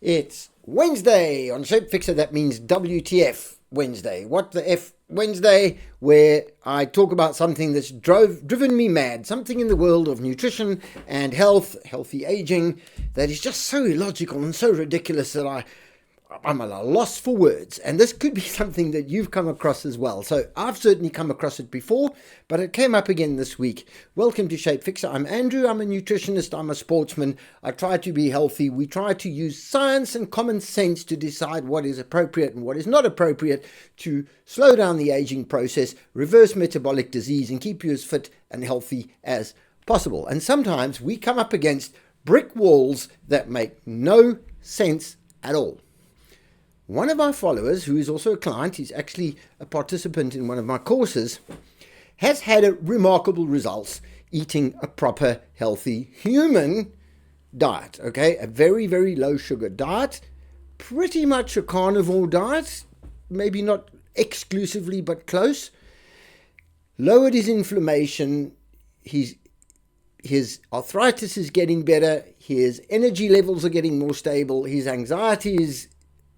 It's Wednesday on Shapefixer. That means WTF Wednesday. What the F Wednesday, where I talk about something that's driven me mad, something in the world of nutrition and health, healthy aging, that is just so illogical and so ridiculous that I'm at a loss for words. And this could be something that you've come across as well. So I've certainly come across it before, but it came up again this week. Welcome to Shapefixer. I'm Andrew. I'm a nutritionist. I'm a sportsman. I try to be healthy. We try to use science and common sense to decide what is appropriate and what is not appropriate to slow down the aging process, reverse metabolic disease, and keep you as fit and healthy as possible. And sometimes we come up against brick walls that make no sense at all. One of my followers, who is also a client, he's actually a participant in one of my courses, has had remarkable results eating a proper, healthy human diet, okay? A very, very low sugar diet, pretty much a carnivore diet, maybe not exclusively, but close. Lowered his inflammation, his arthritis is getting better, his energy levels are getting more stable, his anxiety is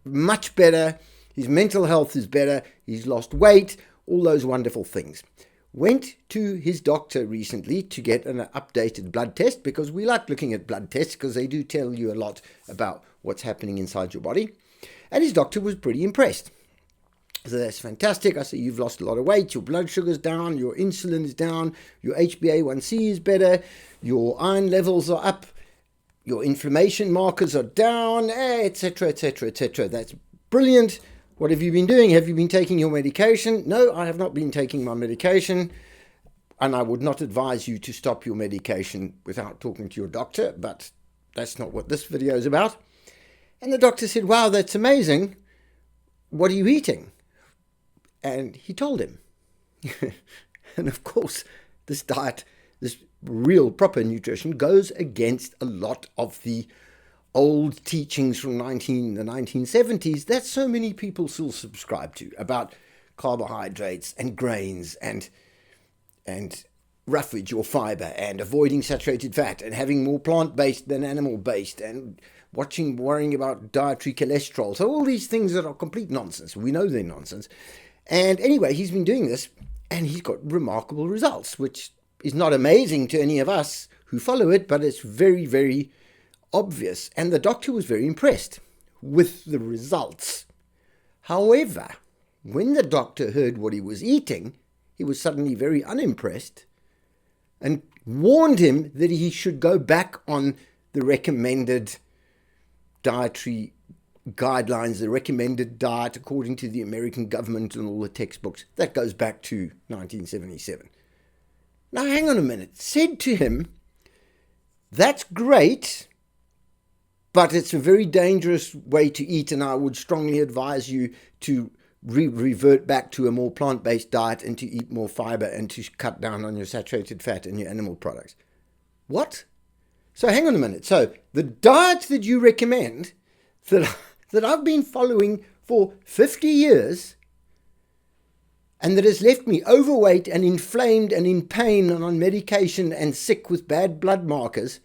much better, his mental health is better, he's lost weight, all those wonderful things. Went to his doctor recently to get an updated blood test, because we like looking at blood tests because they do tell you a lot about what's happening inside your body. And his doctor was pretty impressed. So that's fantastic. I said, you've lost a lot of weight, your blood sugar's down, your insulin is down, your HbA1c is better, your iron levels are up, your inflammation markers are down, etc., etc., etc. That's brilliant. What have you been doing? Have you been taking your medication? No, I have not been taking my medication. And I would not advise you to stop your medication without talking to your doctor, but that's not what this video is about. And the doctor said, wow, that's amazing. What are you eating? And he told him. And of course, this diet, this real proper nutrition, goes against a lot of the old teachings from the 1970s that so many people still subscribe to about carbohydrates and grains and roughage or fiber and avoiding saturated fat and having more plant-based than animal-based and worrying about dietary cholesterol. So all these things that are complete nonsense. We know they're nonsense. And anyway, he's been doing this and he's got remarkable results, which is not amazing to any of us who follow it, but it's very, very obvious. And the doctor was very impressed with the results. However, when the doctor heard what he was eating, he was suddenly very unimpressed and warned him that he should go back on the recommended dietary guidelines, the recommended diet according to the American government and all the textbooks. That goes back to 1977. Now, hang on a minute. Said to him, that's great, but it's a very dangerous way to eat, and I would strongly advise you to revert back to a more plant-based diet and to eat more fiber and to cut down on your saturated fat and your animal products. What? So hang on a minute. So the diet that you recommend, that I've been following for 50 years, and that has left me overweight and inflamed and in pain and on medication and sick with bad blood markers,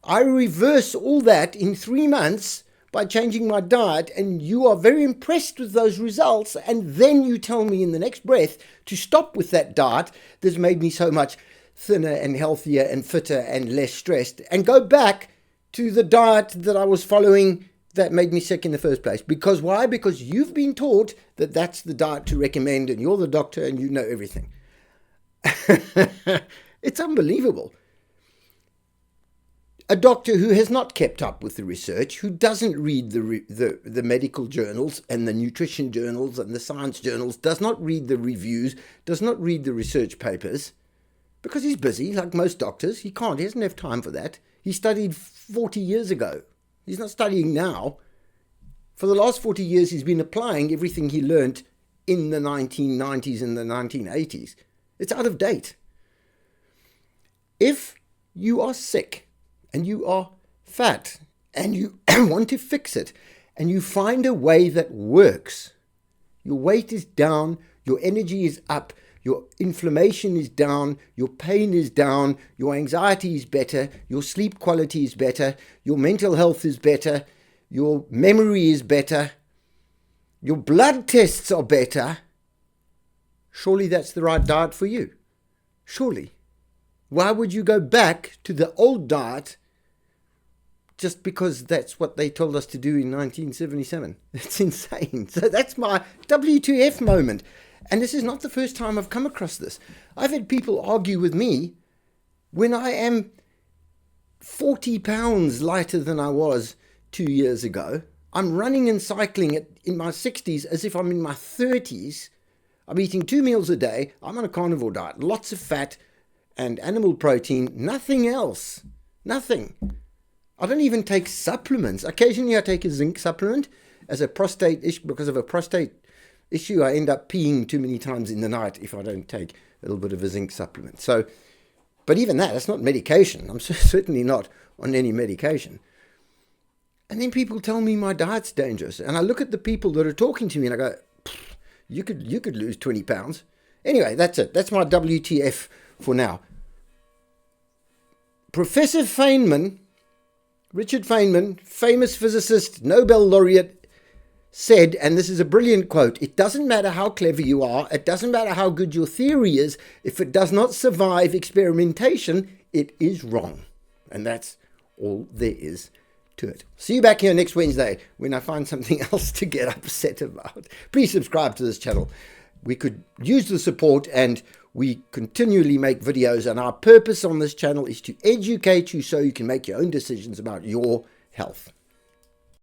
I reverse all that in 3 months by changing my diet, and you are very impressed with those results, and then you tell me in the next breath to stop with that diet that's made me so much thinner and healthier and fitter and less stressed, and go back to the diet that I was following that made me sick in the first place. Because why? Because you've been taught that that's the diet to recommend, and you're the doctor and you know everything. It's unbelievable. A doctor who has not kept up with the research, who doesn't read the medical journals and the nutrition journals and the science journals, does not read the reviews, does not read the research papers, because he's busy, like most doctors. He doesn't have time for that. He studied 40 years ago. He's not studying now. For the last 40 years, he's been applying everything he learned in the 1990s and the 1980s. It's out of date. If you are sick and you are fat and you want to fix it and you find a way that works, your weight is down, your energy is up, your inflammation is down, your pain is down, your anxiety is better, your sleep quality is better, your mental health is better, your memory is better, your blood tests are better, surely that's the right diet for you. Surely. Why would you go back to the old diet just because that's what they told us to do in 1977? It's insane. So that's my W2F moment. And this is not the first time I've come across this. I've had people argue with me when I am 40 pounds lighter than I was 2 years ago. I'm running and cycling in my 60s as if I'm in my 30s. I'm eating 2 meals a day. I'm on a carnivore diet. Lots of fat and animal protein. Nothing else. Nothing. I don't even take supplements. Occasionally I take a zinc supplement as a prostate issue. Because of a prostate issue, I end up peeing too many times in the night if I don't take a little bit of a zinc supplement. So, but even that's not medication. I'm certainly not on any medication. And then people tell me my diet's dangerous. And I look at the people that are talking to me and I go, you could lose 20 pounds. Anyway, that's it. That's my WTF for now. Professor Feynman, Richard Feynman, famous physicist, Nobel laureate, said, and this is a brilliant quote, "It doesn't matter how clever you are, it doesn't matter how good your theory is, if it does not survive experimentation, it is wrong." And that's all there is to it. See you back here next Wednesday when I find something else to get upset about. Please subscribe to this channel. We could use the support, and we continually make videos, and our purpose on this channel is to educate you so you can make your own decisions about your health.